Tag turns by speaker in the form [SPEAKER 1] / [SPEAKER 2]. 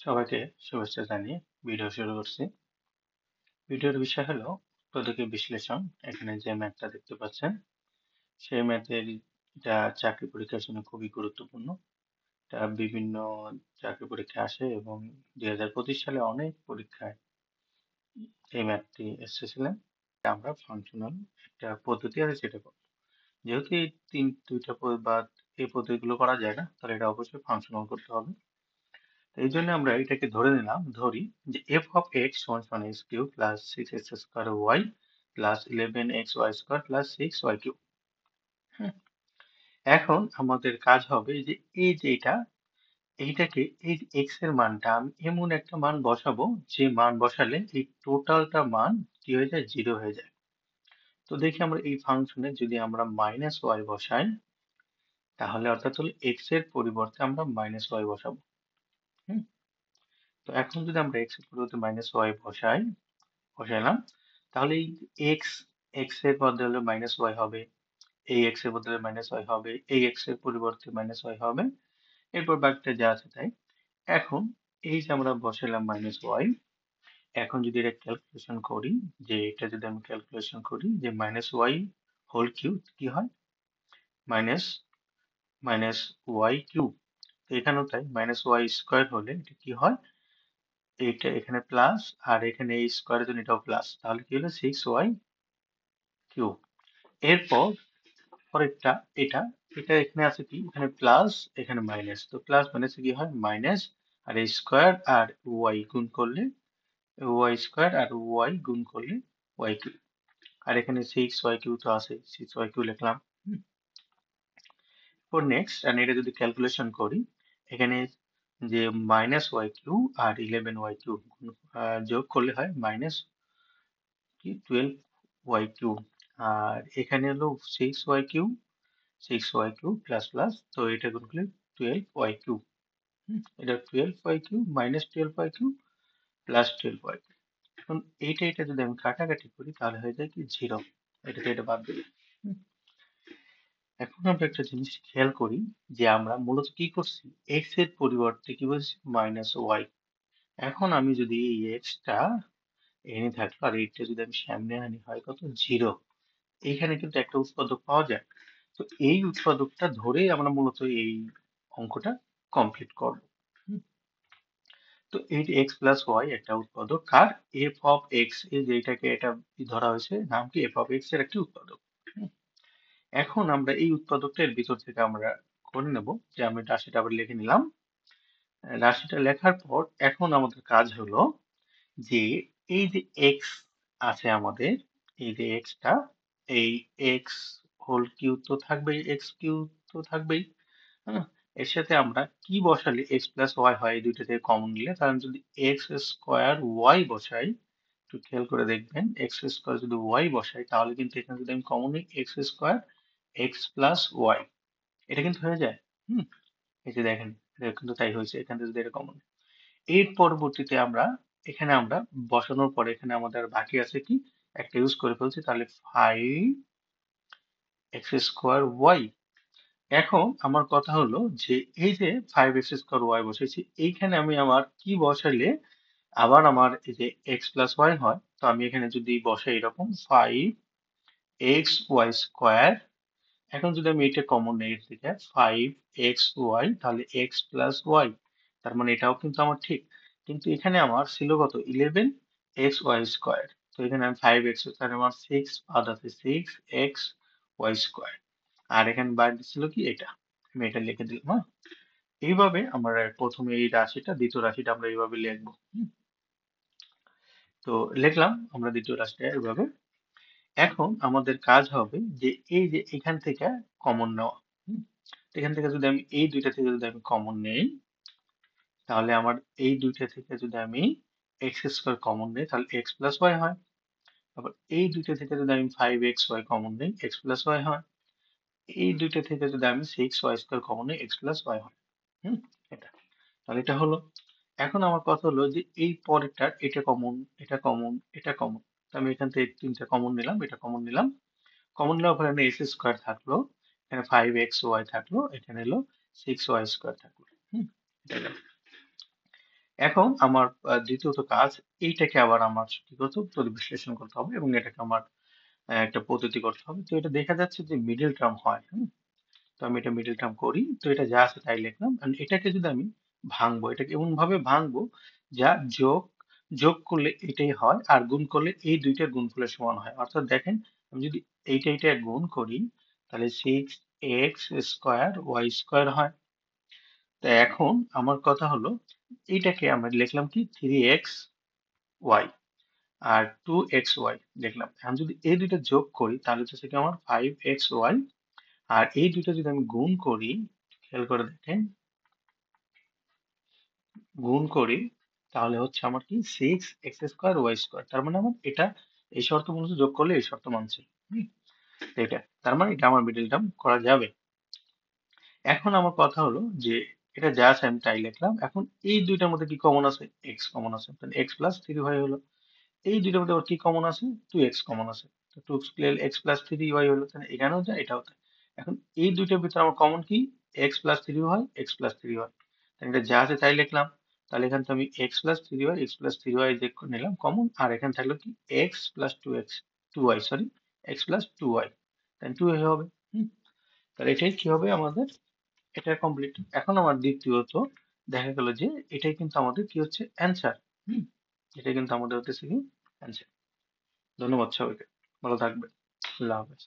[SPEAKER 1] সবাইকে শুভেচ্ছা জানিয়ে ভিডিও শুরু করছি। ভিডিওর বিষয় হলো প্রতীকী বিশ্লেষণ। এখানে যে ম্যাথটা দেখতে পাচ্ছেন, সেই ম্যাথের এটা চাকরি পরীক্ষার জন্য খুবই গুরুত্বপূর্ণ। এটা বিভিন্ন চাকরি পরীক্ষায় আসে এবং 2025 সালে অনেক পরীক্ষায় এই ম্যাথটি এসেছিলেন। আমরা ফাংশনাল একটা পদ্ধতি আছে সেটা করব। যেহেতু এই দুইটা বা এই পদ্ধতিগুলো করা যায় না, তাহলে এটা অবশ্যই ফাংশনাল করতে হবে। এই জন্য আমরা এটাকে ধরি যে f of x সমান সমান x cube plus 6x square y plus 11xy square plus 6y cube. এখন আমাদের কাজ হবে যে এই যে এইটাকে এই x এর মানটা আমি এমন একটা মান বসাবো যে মান বসালে এই টোটালটা মান কি হয়ে যায়, 0 হয়ে যায়। তো দেখি আমরা এই ফাংশনে যদি আমরা মাইনাস y বসাই, তাহলে অর্থাৎ হলো x এর পরিবর্তে আমরা মাইনাস y বসাবো। হুম তো এখন যদি আমরা x এর পরিবর্তে মাইনাস y বসাইলাম, তাহলে এই x এর বদলে মাইনাস ওয়াই হবে, এই x এর বদলে মাইনাস ওয়াই হবে, এই x এর পরিবর্তে মাইনাস ওয়াই হবে, এরপর বাকিটা যা আছে তাই। এখন এই যে আমরা বসাইলাম মাইনাস ওয়াই, এখন যদি এটা ক্যালকুলেশন করি, যে এটা যদি আমি ক্যালকুলেশন করি যে মাইনাস ওয়াই হোল কিউব কি হয়, মাইনাস মাইনাস ওয়াই কিউব। এখানেও তাই, মাইনাস ওয়াই স্কোয়ার হলে এটা কি হয়, এটা এখানে প্লাস আর এখানে এই স্কোয়ারের জন্য এটাও প্লাস, তাহলে কি হলো 6y কিউব। এরপর পরেরটা এটা এটা এখানে আছে কি, এখানে প্লাস এখানে মাইনাস, তো প্লাস মাইনাসে কি হয় মাইনাস, আর এই স্কোয়ার আর ওয়াই গুণ করলে ওয়াই স্কোয়ার আর ওয়াই গুণ করলে ওয়াই কিউব। আর এখানে 6y কিউব তো আছে, 6y কিউব লিখলাম। এরপর নেক্সট, আর এটা যদি ক্যালকুলেশন করি, এখানে যে মাইনাস ওয়াই কিউব আর 11y কিউব যোগ করলে হয় মাইনাস কি 12y কিউব। আর এখানে হলো 6y কিউব প্লাস প্লাস, তো এটা গুণ করলে 12y কিউব। এটা 12y cube minus 12y cube plus 12y cube. এখন এটা যদি আমি কাটাকাটি করি, তাহলে হয়ে যায় কি 0, এটাতে এটা বাদ দিলে। হুম, এখন আমরা একটা জিনিস খেয়াল করি যে আমরা মূলত কি করছি, x এর পরিবর্তে কি বলছি মাইনাস ওয়াই। এখন আমি যদি এই x টা এনে থাকলো আর এইটা যদি আমি সামনে আনি, হয় কত, 0। এইখানে কিন্তু একটা উৎপাদক পাওয়া যায়। তো এই উৎপাদকটা ধরেই আমরা মূলত এই অঙ্কটা কমপ্লিট করব। হুম, তো এই যে এক্স প্লাস ওয়াই একটা উৎপাদক, কার, এফ অফ এক্স, এই যে এটাকে এটা ধরা হয়েছে নাম কি, এফ অফ এক্স এর একটি উৎপাদক। হুম, এখন আমরা এই উৎপাদকটার ভিতর থেকে আমরা করে নেব যে আমি রাশিটা আবার লিখে নিলাম। রাশিটা লেখার পর এখন আমাদের কাজ হলো যে এই যে এক্স আছে আমাদের, এই যে এক্সটা, এই এক্স হোল কিউব তো থাকবেই, এক্স কিউব তো থাকবেই। হ্যাঁ, এর সাথে আমরা কি বসালে এক্স প্লাস ওয়াই হয়, এই দুইটা থেকে কমন নিলে, কারণ যদি এক্স স্কোয়ার ওয়াই বসাই, একটু খেয়াল করে দেখবেন, এক্স স্কোয়ার যদি ওয়াই বসাই, তাহলে কিন্তু এখানে যদি আমি কমন নিই x square x plus y, এটা কিন্তু হয়ে যায়। হুম এই যে দেখেন, এটা কিন্তু তাই হয়েছে, এখান থেকে যদি এটা কমন। এর পরবর্তীতে আমরা বসানোর পরে এখানে আমাদের বাকি আছে কি, একটা ইউজ করে ফেলছি, তাহলে 5x² এখন আমার কথা হলো যে এই যে 5x² বসেছি, এইখানে আমি আমার কি বসাইলে আবার আমার এই যে এক্স প্লাস ওয়াই হয়, তো আমি এখানে যদি বসাই এরকম 5xy², এখন যদি আমি এটা কমন নেই এর থেকে 5xy, তাহলে এক্স প্লাস ওয়াই, তার মানে এটাও কিন্তু আমার ঠিক। কিন্তু এখানে আমার ছিল কত, 11xy², তো এখানে আমি 5x, তাহলে আমার 6 বাদ আছে, 6xy², আর এখানে বাইরে ছিল কি এটা, আমি এটা লিখে দিলাম। হ্যাঁ, এইভাবে আমরা প্রথমে এই রাশিটা, দ্বিতীয় রাশিটা আমরা এইভাবে লিখবো। তো লিখলাম আমরা দ্বিতীয় রাশিটা এইভাবে। এখন আমাদের কাজ হবে যে এই যে এখান থেকে কমন নেওয়া। হুম, তো এখান থেকে যদি আমি এই দুইটা থেকে যদি আমি কমন নেই, তাহলে আমার এই দুইটা থেকে যদি আমি x² কমন নেই, তাহলে এক্স প্লাস ওয়াই হয়। আবার এই দুইটা থেকে যদি আমি 5xy কমন নেই, এক্স প্লাস ওয়াই হয়। এই দুইটা থেকে যদি আমি 6y² কমন নেই, এক্স প্লাস ওয়াই হয়। হুম এটা, তাহলে এটা হলো। এখন আমার কথা হলো যে এই পরেরটা, এটা কমন, এটা কমন, এটা কমন, তো আমি এখান থেকে তিনটা কমন নিলাম, এটা কমন নিলাম। কমন নেওয়ার পরে এখানে x² থাকলো, এখানে 5xy থাকলো, এখানে হলো 6y² থাকলো। হুম এটা গেল। এখন আমার দ্বিতীয়ত কাজ, এইটাকে আবার আমার কি করতে হবে, বিশ্লেষণ করতে হবে এবং এটাকে আমার একটা পদ্ধতি করতে হবে। তো এটা দেখা যাচ্ছে যে মিডল টার্ম হয়। তো আমি এটা মিডল টার্ম করি। তো এটা যা আছে তাই লিখলাম। And এটাকে যদি আমি ভাঙবো, এটাকে এমন ভাবে ভাঙবো যা যোগ যোগ করলে এটাই হয় আর গুণ করলে এই দুইটার গুণফলের সমান হয়। অর্থাৎ দেখেন, আমি যদি এইটা গুণ করি তাহলে 6x² y² হয়। তো এখন আমার কথা হলো, এইটাকে আমরা লিখলাম কি 3xy আর 2xy লিখলাম। এখন যদি এই দুইটা যোগ করি তাহলে হচ্ছে কি আমার 5xy, আর এই দুইটা যদি আমি গুণ করি, খেয়াল করে দেখেন, গুণ করি তাহলে হচ্ছে আমার কি 6x² y²। তার মানে আমার এটা এই শর্ত অনুযায়ী যোগ করলে এই শর্ত মানছে। হুম, এটা তার মানে এটা আমার মিডল টার্ম করা যাবে। এখন আমার কথা হলো যে এটা যা আছে আমি তাই লিখলাম। এখন এই দুইটার মধ্যে কি কমন আছে? এক্স কমন আছে, তাহলে x+3 হয়ে হলো। এই দুইটার মধ্যে আবার কি কমন আছে? 2x কমন আছে, তো 2x+3y হলো। তাহলে এখানেও যা এটাও তাই। এখন এই দুইটার ভিতরে আমার কমন কি? x+3 হয়, x+3 হয়। তাহলে এটা যা আছে তাই লিখলাম। তাহলে এখান থেকে আমি x+3y যোগ করে নিলাম কমন, আর এখানে থাকলো কি x+2y, তাহলে 2 হবে। হুম, তাহলে এটাই কি হবে আমাদের, এটা কমপ্লিট। এখন আমার দ্বিতীয়ত দেখা গেল যে এটাই কিন্তু আমাদের কি হচ্ছে, অ্যান্সার। হুম, এটা কিন্তু আমাদের হচ্ছে কি অ্যান্সার। ধন্যবাদ সবাইকে, ভালো থাকবেন, আল্লাহ হাফেজ।